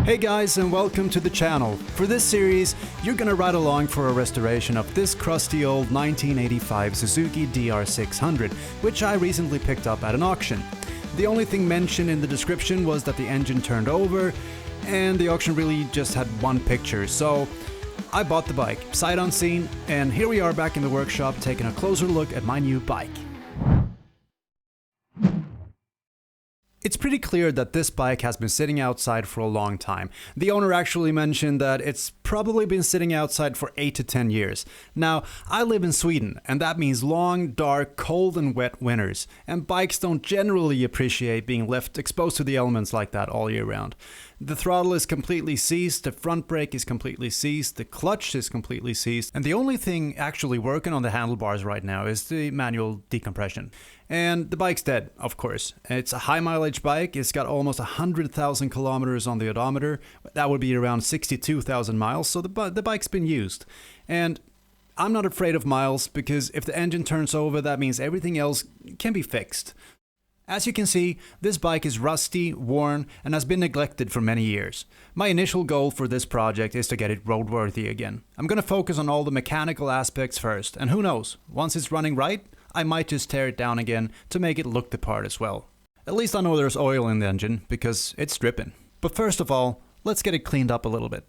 Hey guys, and welcome to the channel. For this series, you're gonna ride along for a restoration of this crusty old 1985 Suzuki DR600, which I recently picked up at an auction. The only thing mentioned in the description was that the engine turned over, and the auction really just had one picture, so I bought the bike, sight unseen, and here we are back in the workshop taking a closer look at my new bike. It's pretty clear that this bike has been sitting outside for a long time. The owner actually mentioned that it's probably been sitting outside for 8 to 10 years. Now, I live in Sweden, and that means long, dark, cold and wet winters, and bikes don't generally appreciate being left exposed to the elements like that all year round. The throttle is completely seized, the front brake is completely seized, the clutch is completely seized, and the only thing actually working on the handlebars right now is the manual decompression. And the bike's dead, of course. It's a high mileage bike, it's got almost 100,000 kilometers on the odometer, that would be around 62,000 miles, so the bike's been used. And I'm not afraid of miles, because if the engine turns over, that means everything else can be fixed. As you can see, this bike is rusty, worn, and has been neglected for many years. My initial goal for this project is to get it roadworthy again. I'm gonna focus on all the mechanical aspects first, and who knows, once it's running right, I might just tear it down again to make it look the part as well. At least I know there's oil in the engine, because it's dripping. But first of all, let's get it cleaned up a little bit.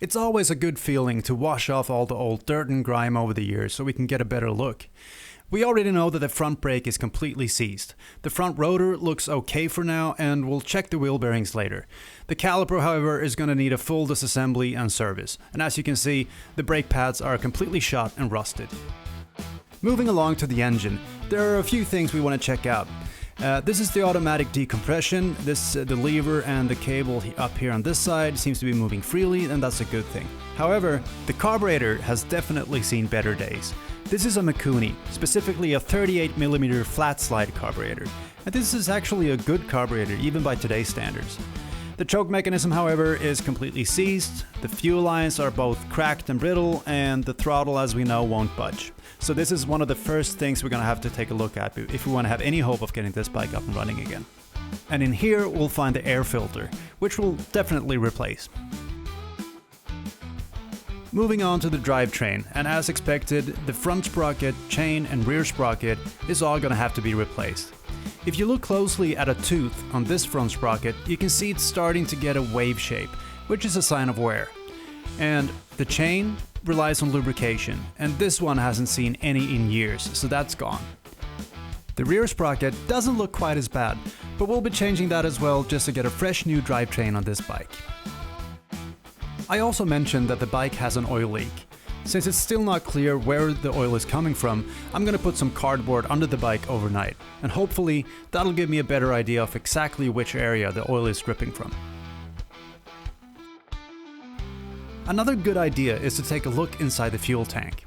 It's always a good feeling to wash off all the old dirt and grime over the years so we can get a better look. We already know that the front brake is completely seized. The front rotor looks okay for now, and we'll check the wheel bearings later. The caliper, however, is going to need a full disassembly and service, and as you can see, the brake pads are completely shot and rusted. Moving along to the engine, there are a few things we want to check out. This is the automatic decompression. The lever and the cable up here on this side seems to be moving freely, and that's a good thing. However, the carburetor has definitely seen better days. This is a Mikuni, specifically a 38mm flat slide carburetor. And this is actually a good carburetor, even by today's standards. The choke mechanism, however, is completely seized, the fuel lines are both cracked and brittle, and the throttle, as we know, won't budge. So this is one of the first things we're gonna have to take a look at if we want to have any hope of getting this bike up and running again. And in here we'll find the air filter, which we'll definitely replace. Moving on to the drivetrain, and as expected, the front sprocket, chain and rear sprocket is all gonna have to be replaced. If you look closely at a tooth on this front sprocket, you can see it's starting to get a wave shape, which is a sign of wear. And the chain relies on lubrication, and this one hasn't seen any in years, so that's gone. The rear sprocket doesn't look quite as bad, but we'll be changing that as well just to get a fresh new drivetrain on this bike. I also mentioned that the bike has an oil leak. Since it's still not clear where the oil is coming from, I'm gonna put some cardboard under the bike overnight, and hopefully that'll give me a better idea of exactly which area the oil is dripping from. Another good idea is to take a look inside the fuel tank.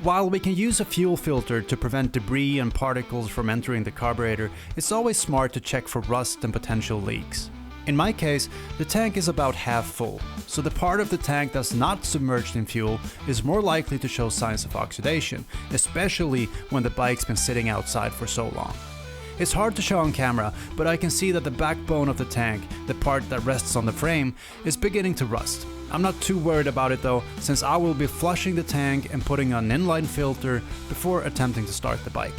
While we can use a fuel filter to prevent debris and particles from entering the carburetor, it's always smart to check for rust and potential leaks. In my case, the tank is about half full, so the part of the tank that's not submerged in fuel is more likely to show signs of oxidation, especially when the bike's been sitting outside for so long. It's hard to show on camera, but I can see that the backbone of the tank, the part that rests on the frame, is beginning to rust. I'm not too worried about it though, since I will be flushing the tank and putting on an inline filter before attempting to start the bike.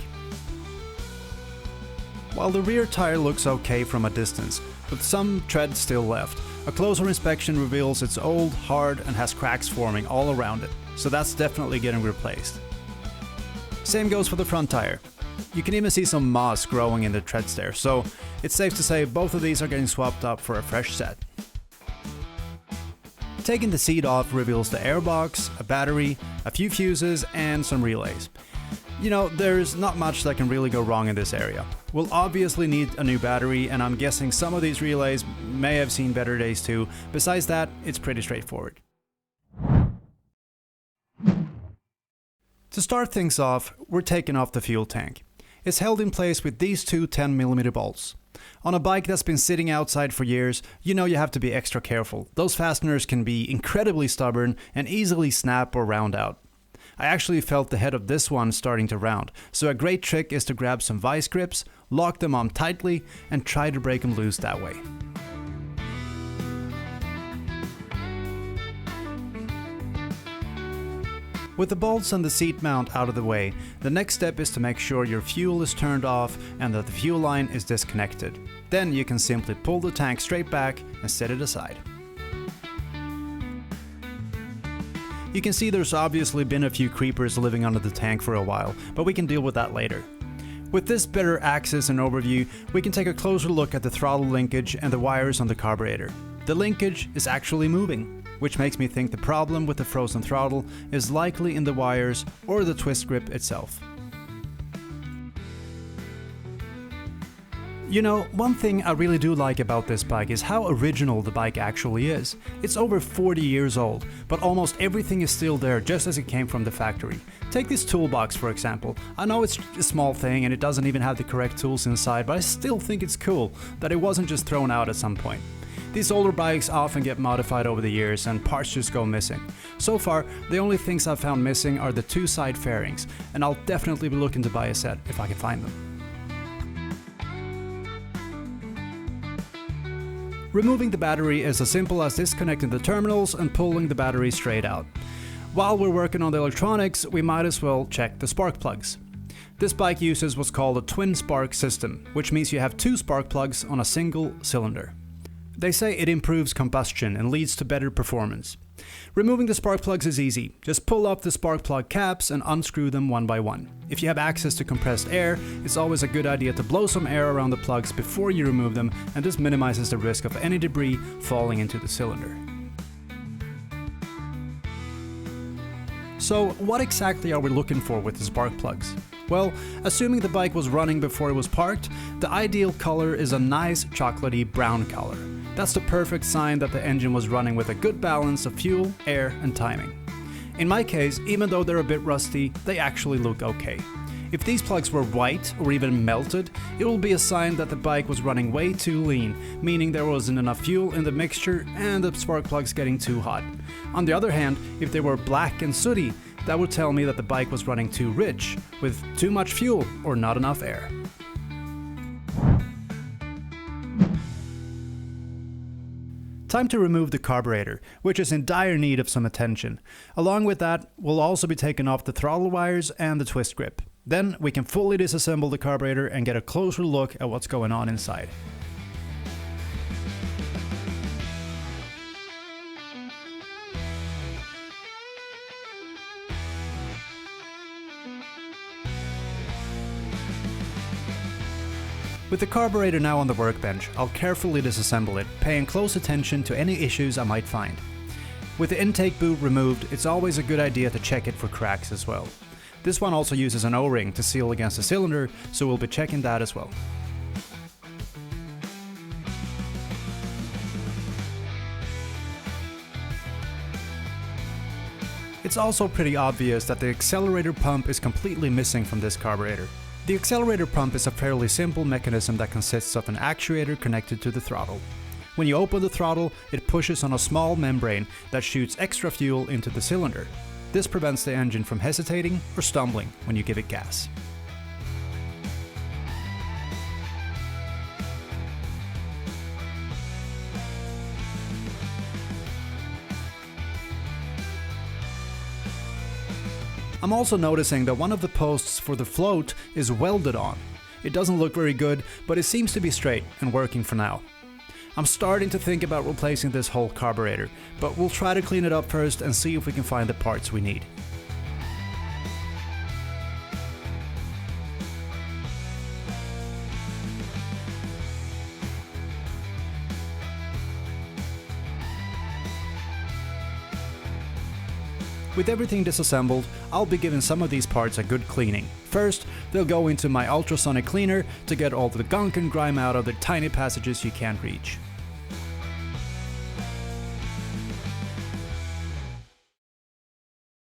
while the rear tire looks okay from a distance, with some tread still left. A closer inspection reveals it's old, hard, and has cracks forming all around it, so that's definitely getting replaced. Same goes for the front tire. You can even see some moss growing in the treads there, so it's safe to say both of these are getting swapped up for a fresh set. Taking the seat off reveals the airbox, a battery, a few fuses, and some relays. You know, there's not much that can really go wrong in this area. We'll obviously need a new battery, and I'm guessing some of these relays may have seen better days too. Besides that, it's pretty straightforward. To start things off, we're taking off the fuel tank. It's held in place with these two 10mm bolts. On a bike that's been sitting outside for years, you know you have to be extra careful. Those fasteners can be incredibly stubborn and easily snap or round out. I actually felt the head of this one starting to round, so a great trick is to grab some vice grips, lock them on tightly, and try to break them loose that way. With the bolts and the seat mount out of the way, the next step is to make sure your fuel is turned off and that the fuel line is disconnected. Then you can simply pull the tank straight back and set it aside. You can see there's obviously been a few creepers living under the tank for a while, but we can deal with that later. With this better access and overview, we can take a closer look at the throttle linkage and the wires on the carburetor. The linkage is actually moving, which makes me think the problem with the frozen throttle is likely in the wires or the twist grip itself. You know, one thing I really do like about this bike is how original the bike actually is. It's over 40 years old, but almost everything is still there just as it came from the factory. Take this Toolbox for example. I know it's a small thing and it doesn't even have the correct tools inside, but I still think it's cool that it wasn't just thrown out at some point. These older bikes often get modified over the years and parts just go missing. So far, the only things I've found missing are the two side fairings, and I'll definitely be looking to buy a set if I can find them. Removing the battery is as simple as disconnecting the terminals and pulling the battery straight out. While we're working on the electronics, we might as well check the spark plugs. This bike uses what's called a twin spark system, which means you have two spark plugs on a single cylinder. They say it improves combustion and leads to better performance. Removing the spark plugs is easy. Just pull up the spark plug caps and unscrew them one by one. If you have access to compressed air, it's always a good idea to blow some air around the plugs before you remove them, and this minimizes the risk of any debris falling into the cylinder. So, what exactly are we looking for with the spark plugs? Well, assuming the bike was running before it was parked, the ideal color is a nice chocolatey brown color. That's the perfect sign that the engine was running with a good balance of fuel, air, and timing. In my case, even though they're a bit rusty, they actually look okay. If these plugs were white or even melted, it will be a sign that the bike was running way too lean, meaning there wasn't enough fuel in the mixture and the spark plugs getting too hot. On the other hand, if they were black and sooty, that would tell me that the bike was running too rich, with too much fuel or not enough air. Time to remove the carburetor, which is in dire need of some attention. Along with that, we'll also be taking off the throttle wires and the twist grip. Then we can fully disassemble the carburetor and get a closer look at what's going on inside. With the carburetor now on the workbench, I'll carefully disassemble it, paying close attention to any issues I might find. With the intake boot removed, it's always a good idea to check it for cracks as well. This one also uses an O-ring to seal against the cylinder, so we'll be checking that as well. It's also pretty obvious that the accelerator pump is completely missing from this carburetor. The accelerator pump is a fairly simple mechanism that consists of an actuator connected to the throttle. When you open the throttle, it pushes on a small membrane that shoots extra fuel into the cylinder. This prevents the engine from hesitating or stumbling when you give it gas. I'm also noticing that one of the posts for the float is welded on. It doesn't look very good, but it seems to be straight and working for now. I'm starting to think about replacing this whole carburetor, but we'll try to clean it up first and see if we can find the parts we need. With everything disassembled, I'll be giving some of these parts a good cleaning. First, they'll go into my ultrasonic cleaner to get all the gunk and grime out of the tiny passages you can't reach.